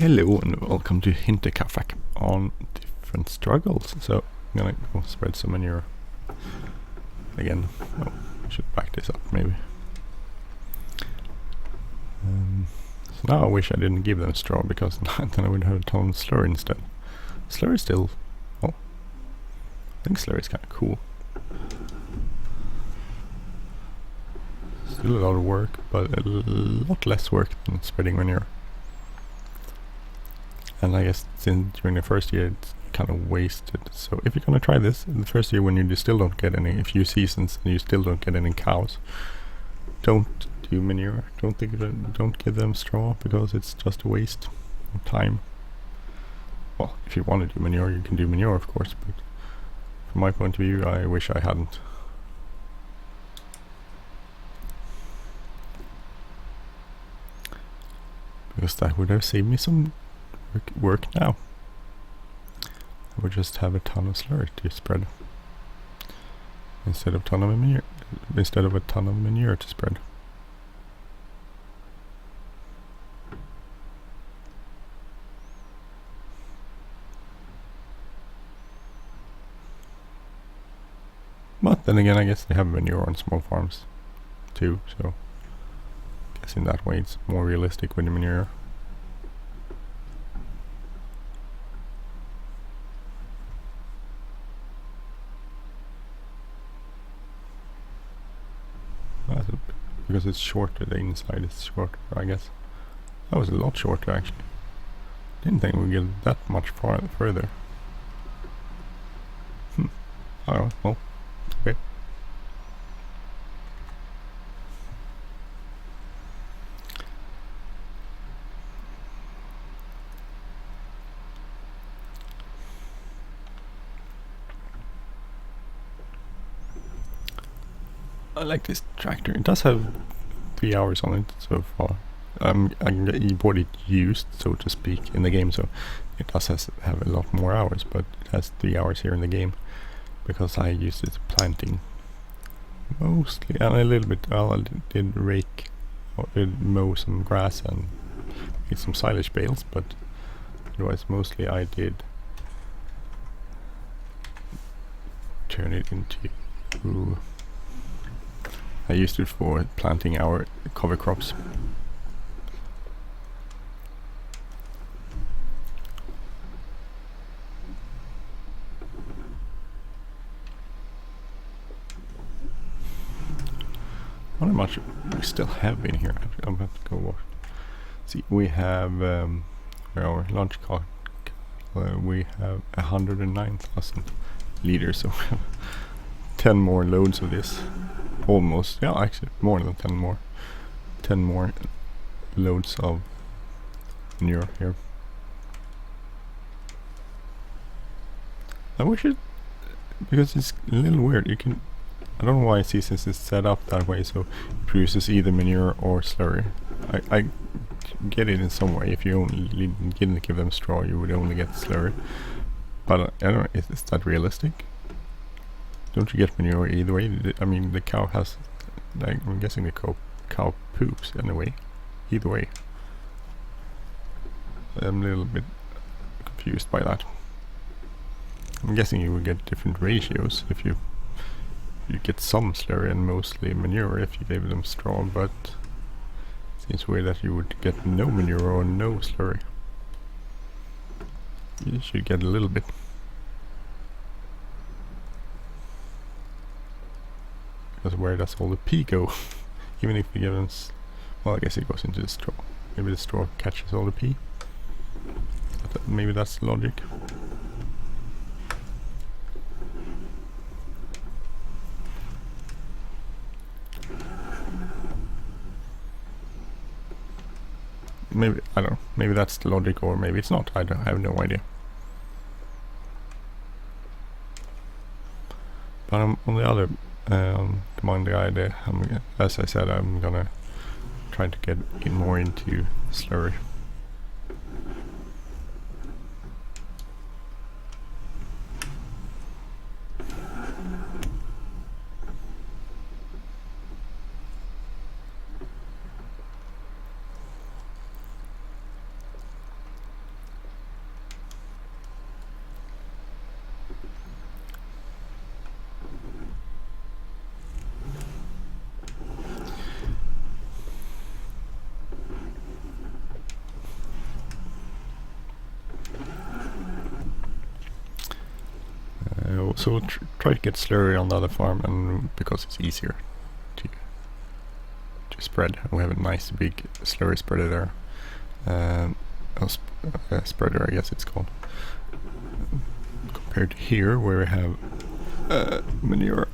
Hello and welcome to Hinterkaifek on different struggles. So I'm gonna go spread some manure again. Oh, I should back this up maybe. So now I wish I didn't give them straw, because then I would have a ton of slurry instead. Slurry is still, well, I think slurry is kind of cool. Still a lot of work, but a lot less work than spreading manure. And I guess during the first year it's kind of wasted. So if you're gonna try this in the first year when you still don't get any, a few seasons and you still don't get any cows, don't do manure. Don't give them straw, because it's just a waste of time. Well, if you want to do manure, you can do manure, of course, but from my point of view, I wish I hadn't. Because that would have saved me some work now. I would just have a ton of slurry to spread instead of a ton of manure to spread. But then again, I guess they have manure on small farms too, so I guess in that way it's more realistic with the manure. Because it's shorter, the inside is shorter, I guess. That was a lot shorter actually. Didn't think we'd get that much further. Oh well, okay. I like this tractor. It does have 3 hours on it so far. I bought it used, so to speak, in the game, so it does have a lot more hours, but it has 3 hours here in the game because I used it planting mostly, and a little bit. Well, I did rake, or did mow some grass and make some silage bales, but otherwise mostly I did turn it into. I used it for planting our cover crops. How much we still have in here? I'm about to go watch. See, we have our launch car. We have 109,000 liters, so 10 more loads of this. Almost, yeah, actually more than 10 more. 10 more loads of manure here. I wish it, because it's a little weird. You can, I don't know why Seasons is set up that way, so it produces either manure or slurry. I get it in some way. If you only didn't give them straw, you would only get slurry. But I don't know, is that realistic? Don't you get manure either way? I mean, the cow has, like, I'm guessing the cow poops anyway. Either way. I'm a little bit confused by that. I'm guessing you would get different ratios if you get some slurry and mostly manure if you gave them straw, but it seems weird that you would get no manure or no slurry. You should get a little bit. Because where does all the pee go? Even if we give them, well, I guess it goes into the straw. Maybe the straw catches all the pee. Maybe that's the logic. Maybe, I don't know, maybe that's the logic, or maybe it's not. I have no idea. But on the other Gemeinde Rade, as I said, I'm gonna try to get more into slurry. So try to get slurry on the other farm, and because it's easier to spread. We have a nice big slurry spreader there. Spreader, I guess it's called. Compared to here, where we have manure.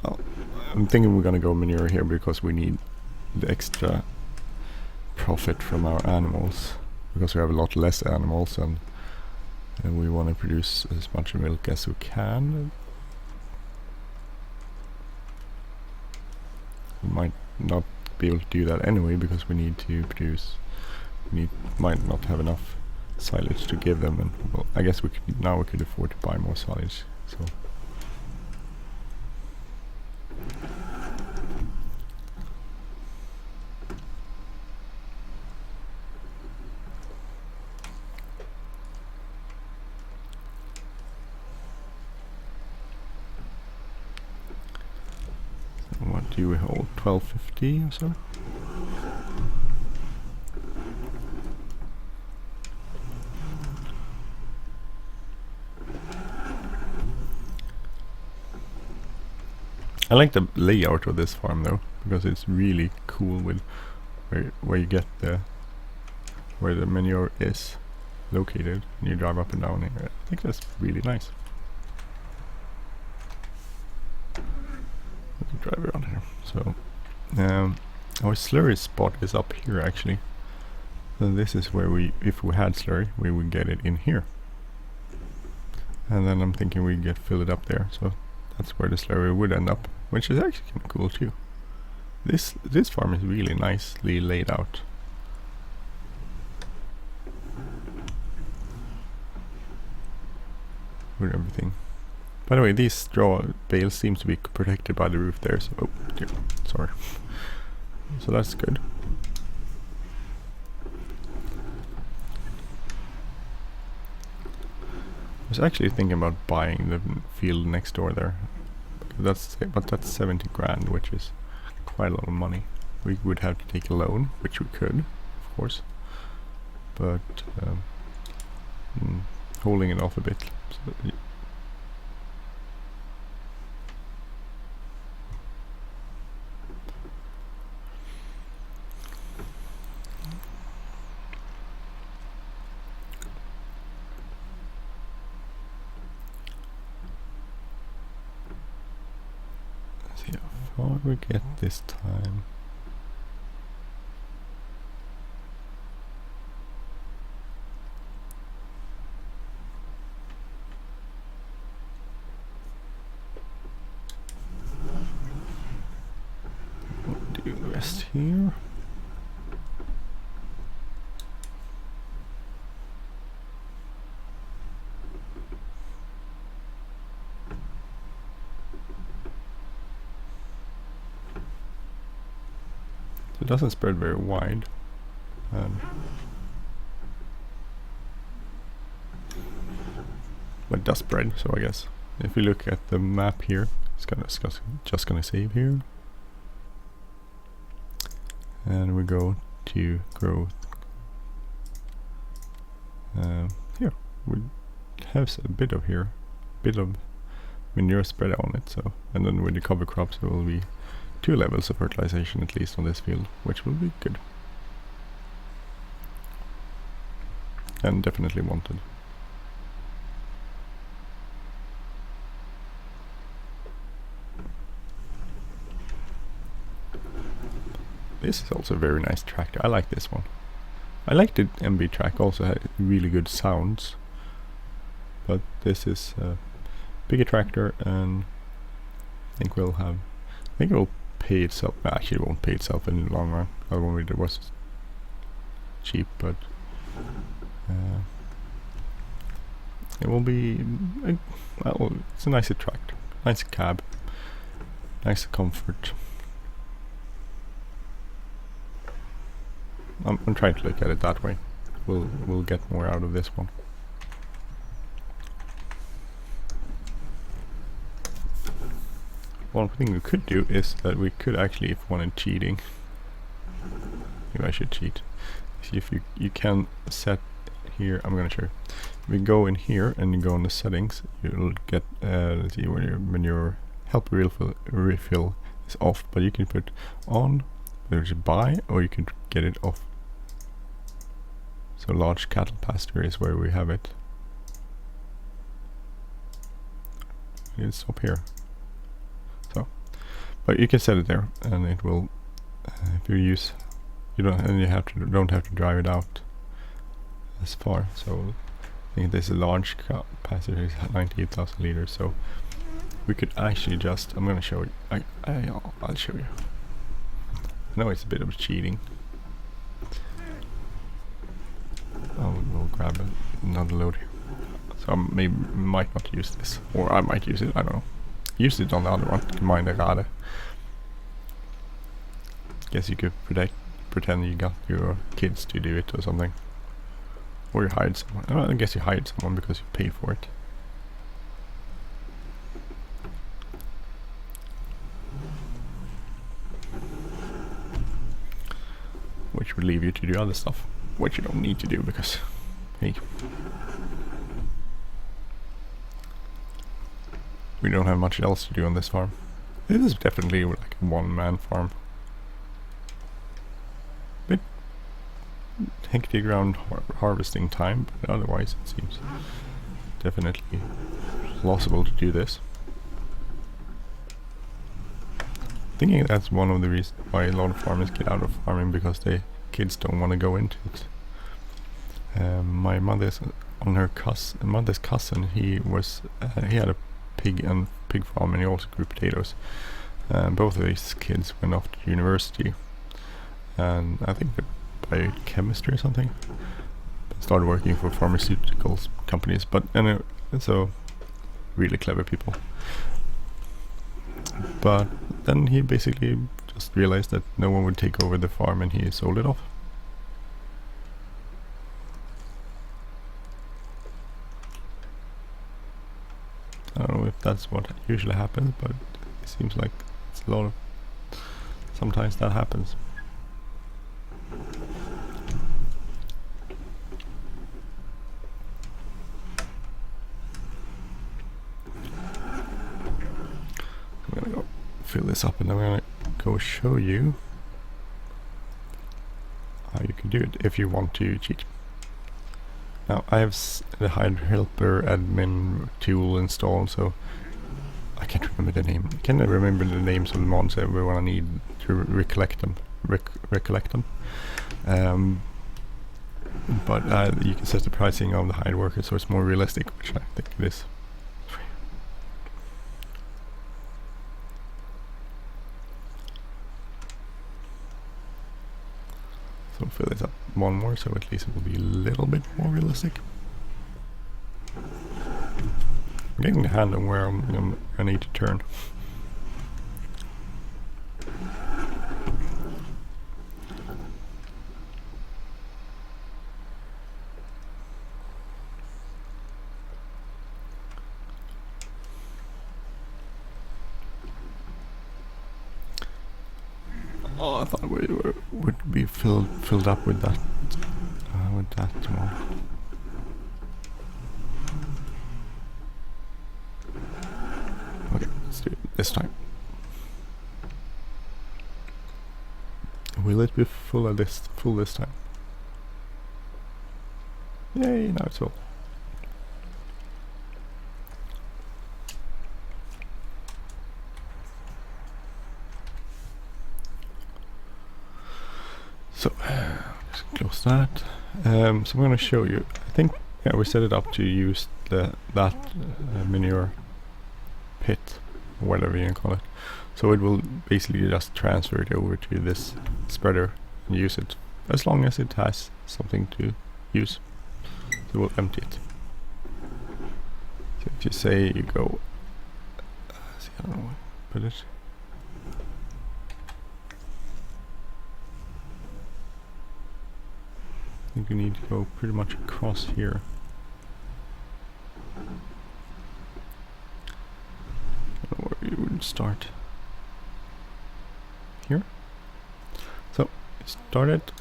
Oh, I'm thinking we're gonna go manure here because we need the extra profit from our animals, because we have a lot less animals, and we want to produce as much milk as we can. We might not be able to do that anyway, because we need to produce. Might not have enough silage to give them, and well, I guess we could afford to buy more silage. So. What do we hold? 1250 or so? I like the layout of this farm though, because it's really cool with where you get where the manure is located, and you drive up and down here. I think that's really nice. Drive around here. So our slurry spot is up here actually. So this is where if we had slurry, we would get it in here. And then I'm thinking we fill it up there. So that's where the slurry would end up, which is actually kind of cool too. This farm is really nicely laid out. With everything. By the way, these straw bales seem to be protected by the roof there, so oh dear, sorry. So that's good. I was actually thinking about buying the field next door there. But that's 70 grand, which is quite a lot of money. We would have to take a loan, which we could, of course. But holding it off a bit. So we get this time. We'll do the rest here. It doesn't spread very wide, but it does spread. So I guess if we look at the map here, it's just gonna save here, and we go to growth. Here we have a bit of manure spread on it. So, and then with the cover crops, there will be 2 levels of fertilization at least on this field, which will be good. And definitely wanted. This is also a very nice tractor. I like this one. I like the MB Trac, also had really good sounds. But this is a bigger tractor, and I think it will pay itself. Actually, it won't pay itself in the long run. The one we did was cheap, but it will be. Well, it's a nicer tractor, nice cab, nice comfort. I'm trying to look at it that way. We'll get more out of this one. One thing we could do is that we could actually, if we wanted cheating, maybe I should cheat. See if you can set here, I'm gonna show you. We go in here and you go on the settings, you'll get, let's see, when your help refill is off, but you can put on, there's a buy, or you can get it off. So large cattle pasture is where we have it. It's up here. So, but you can set it there, and it will. If you use, you don't have to drive it out as far. So I think this is a large pasture, 98,000 liters. So we could actually just. I'm gonna show you. I'll show you. I know it's a bit of cheating. We'll grab another load here. So I might not use this, or I might use it, I don't know. Used it on the other one, Gemeinde Rade. Guess you could pretend you got your kids to do it or something. Or you hired someone. Well, I guess you hired someone because you paid for it. Which would leave you to do other stuff, which you don't need to do because, hey. We don't have much else to do on this farm. It is definitely like a one-man farm. Bit hectic around harvesting time, but otherwise it seems definitely plausible to do this. Thinking that's one of the reasons why a lot of farmers get out of farming, because their kids don't want to go into it. My mother's cousin, he had a pig farm, and he also grew potatoes. Both of his kids went off to university, and I think they're biochemistry or something. Started working for pharmaceuticals companies, but anyway, so really clever people. But then he basically just realized that no one would take over the farm, and he sold it off. I don't know if that's what usually happens, but it seems like it's a lot of. Sometimes that happens. I'm gonna go fill this up, and I'm gonna go show you how you can do it if you want to cheat. Now I have the Hide Helper admin tool installed, so I can't remember the name. I can't remember the names of the mods everyone I need to recollect them. But you can set the pricing of the hide worker so it's more realistic, which I think it is. So fill this up one more, so at least it will be a little bit more realistic. I'm getting the hand on where I need to turn. Oh, I thought we would be filled up with that one. Okay, let's do it this time. Will it be full this time? Yay! Now it's full. So, just close that. So I'm going to show you. I think we set it up to use that manure pit, or whatever you can call it. So it will basically just transfer it over to this spreader and use it as long as it has something to use. So we'll empty it. So if you say you go, see, I don't know where to put it. I think you need to go pretty much across here. I don't know where you would start. Here. So start it.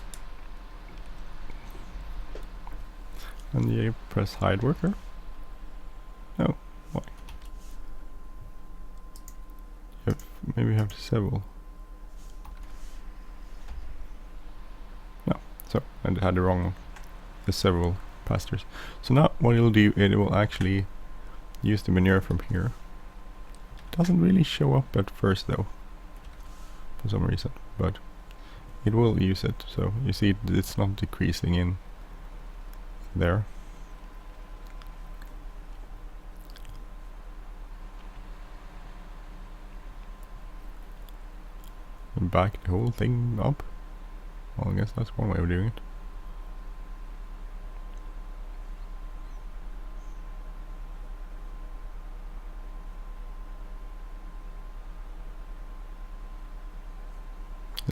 And you press hide worker. Oh, why? Maybe you have to disable. No, so I had the wrong several pastures. So now what it'll do, it will actually use the manure from here. It doesn't really show up at first though, for some reason, but it will use it. So you see it's not decreasing in there. And back the whole thing up. Well, I guess that's one way of doing it.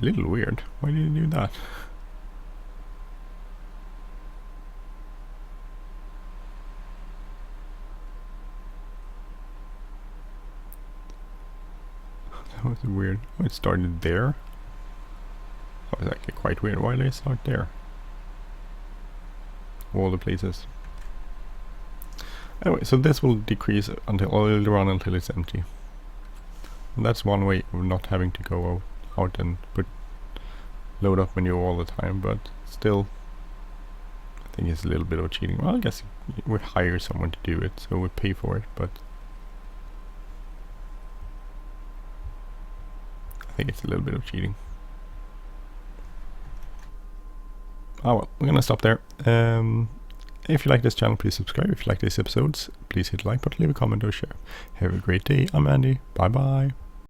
A little weird. Why did you do that? That was weird. Oh, it started there. That was actually quite weird. Why did it start there? All the places. Anyway, so this will decrease until, or it'll run until it's empty. And that's one way of not having to go out and load up manure all the time, but still I think it's a little bit of cheating. Well, I guess we hire someone to do it, so we pay for it, but I think it's a little bit of cheating. Oh well, we're gonna stop there. If you like this channel, please subscribe. If you like these episodes, please hit the like button, leave a comment or share. Have a great day. I'm Andy. Bye bye.